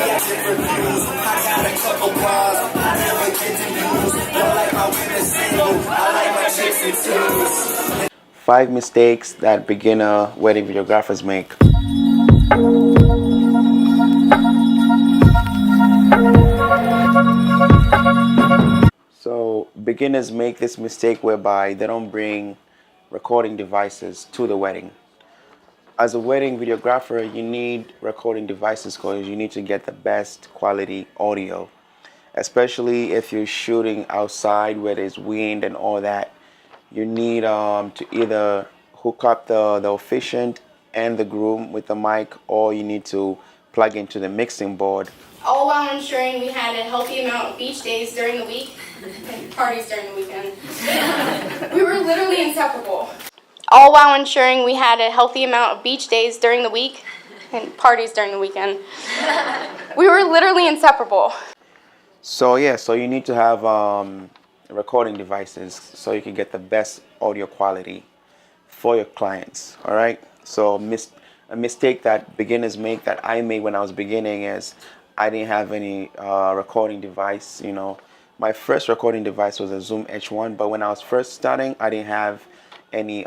got different views. I got a couple bras. I never get to use. Don't like my women single. I like my chicks in twos. 5 mistakes that beginner wedding videographers make. So beginners make this mistake whereby they don't bring recording devices to the wedding. As a wedding videographer, you need recording devices because you need to get the best quality audio, especially if you're shooting outside where there's wind and all that. You need to either hook up the officiant and the groom with the mic, or you need to plug into the mixing board. All while ensuring we had a healthy amount of beach days during the week and parties during the weekend. We were literally inseparable. All while ensuring we had a healthy amount of beach days during the week and parties during the weekend. We were literally inseparable. So yeah, so you need to have recording devices so you can get the best audio quality for your clients. All right. So a mistake that beginners make, that I made when I was beginning, is I didn't have any recording device. You know, my first recording device was a Zoom H1, but when I was first starting, I didn't have any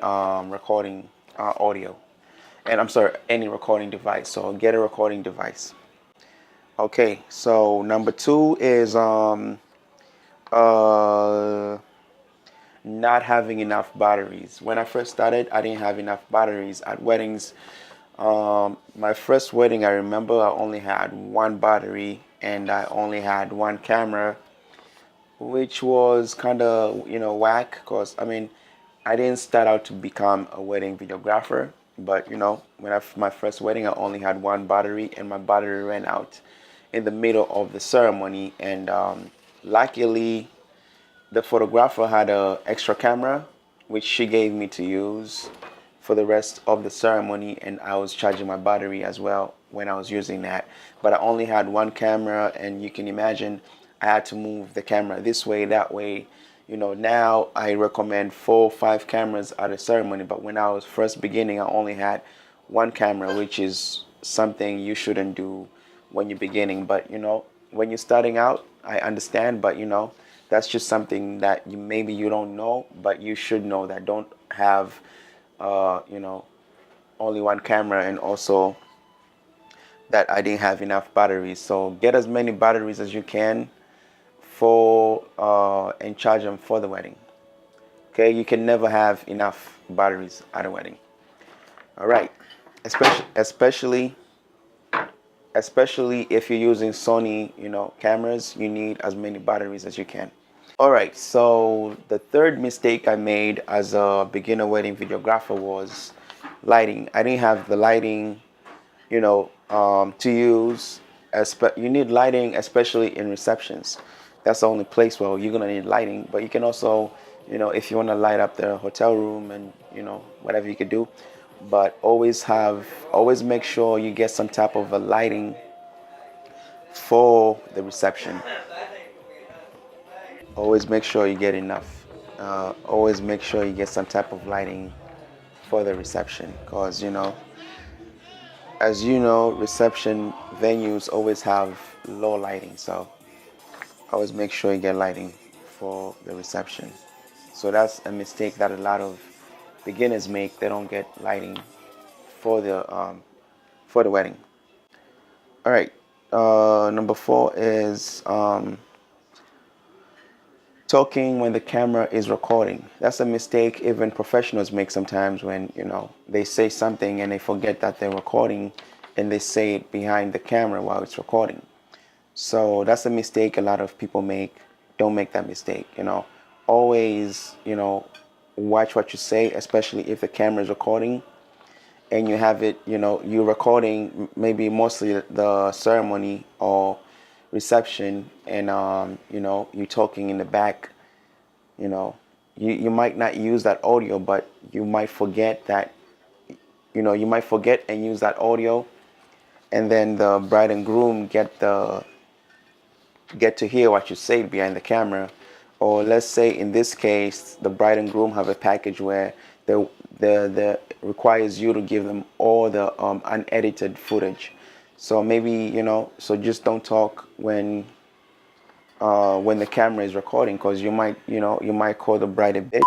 recording audio, and I'm sorry, any recording device. So get a recording device. Okay, so number 2 is not having enough batteries. When I first started, I didn't have enough batteries at weddings. My first wedding, I remember I only had 1 battery and I only had 1 camera, which was kind of, you know, whack, because I mean, I didn't start out to become a wedding videographer, but you know, when my first wedding, I only had 1 battery and my battery ran out in the middle of the ceremony. And luckily, the photographer had an extra camera, which she gave me to use for the rest of the ceremony, and I was charging my battery as well when I was using that. But I only had 1 camera, and you can imagine I had to move the camera this way, that way. You know, now I recommend 4 or 5 cameras at a ceremony, but when I was first beginning, I only had 1 camera, which is something you shouldn't do when you're beginning. But you know, when you're starting out, I understand, but you know, that's just something that maybe you don't know, but you should know that. Don't have you know, only 1 camera, and also that I didn't have enough batteries. So get as many batteries as you can for and charge them for the wedding. Okay, you can never have enough batteries at a wedding. All right, especially if you're using Sony, you know, cameras, you need as many batteries as you can. All right, so the 3rd mistake I made as a beginner wedding videographer was lighting. I didn't have the lighting, you know, to use. You need lighting, especially in receptions. That's the only place where you're gonna need lighting. But you can also, you know, if you want to light up the hotel room and, you know, whatever you could do. But always make sure you get some type of a lighting for the reception. Always make sure you get enough. Always make sure you get some type of lighting for the reception, because you know, as you know, reception venues always have low lighting. So always make sure you get lighting for the reception. So that's a mistake that a lot of beginners make. They don't get lighting for the wedding. All right, number 4 is talking when the camera is recording. That's a mistake even professionals make sometimes, when you know, they say something and they forget that they're recording, and they say it behind the camera while it's recording. So that's a mistake a lot of people make. Don't make that mistake. You know, always, you know, watch what you say, especially if the camera is recording and you have it, you know, you're recording maybe mostly the ceremony or reception, and you know, you're talking in the back. You know, you might not use that audio, but you might forget that, you know, you might forget and use that audio, and then the bride and groom get to hear what you say behind the camera. Or let's say in this case, the bride and groom have a package where the requires you to give them all the unedited footage. So maybe, so just don't talk when the camera is recording, because you might call the bride a bitch.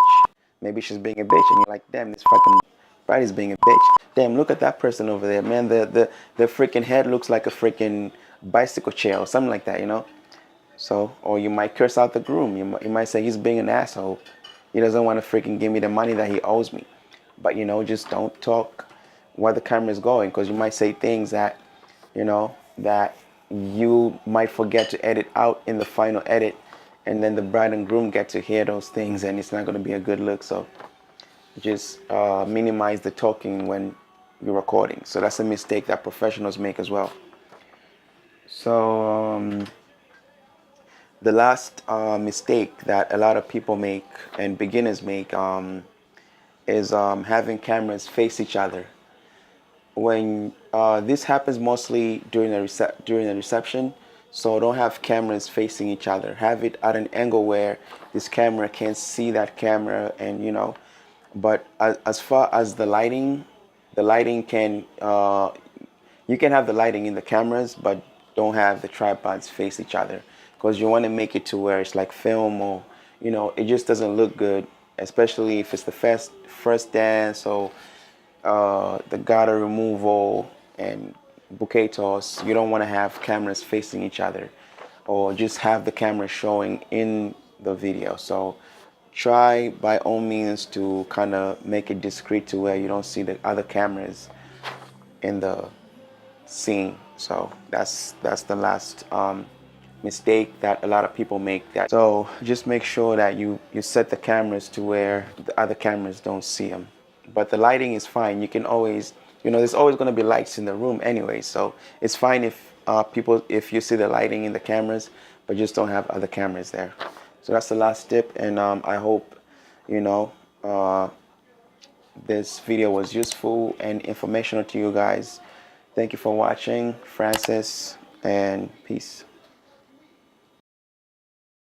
Maybe she's being a bitch, and you're like, damn, this fucking bride is being a bitch. Damn, look at that person over there, man. The freaking head looks like a freaking bicycle chair or something like that. So, or you might curse out the groom. You might say he's being an asshole. He doesn't want to freaking give me the money that he owes me. But just don't talk while the camera is going, because you might say things that you might forget to edit out in the final edit, and then the bride and groom get to hear those things, and it's not going to be a good look. So just minimize the talking when you're recording. So that's a mistake that professionals make as well. So the last mistake that a lot of people make and beginners make is having cameras face each other. When this happens mostly during a reception, so don't have cameras facing each other. Have it at an angle where this camera can't see that camera, and But as far as the lighting can you can have the lighting in the cameras, but don't have the tripods face each other, because you want to make it to where it's like film, or it just doesn't look good, especially if it's the first dance, or the garter removal and bouquet toss. You don't want to have cameras facing each other, or just have the camera showing in the video. So try by all means to kind of make it discreet to where you don't see the other cameras in the scene. So that's the last mistake that a lot of people make. So just make sure that you set the cameras to where the other cameras don't see them. But the lighting is fine. You can always, there's always going to be lights in the room anyway. So it's fine if if you see the lighting in the cameras, but just don't have other cameras there. So that's the last tip, and I hope this video was useful and informational to you guys. Thank you for watching, Francis, and peace.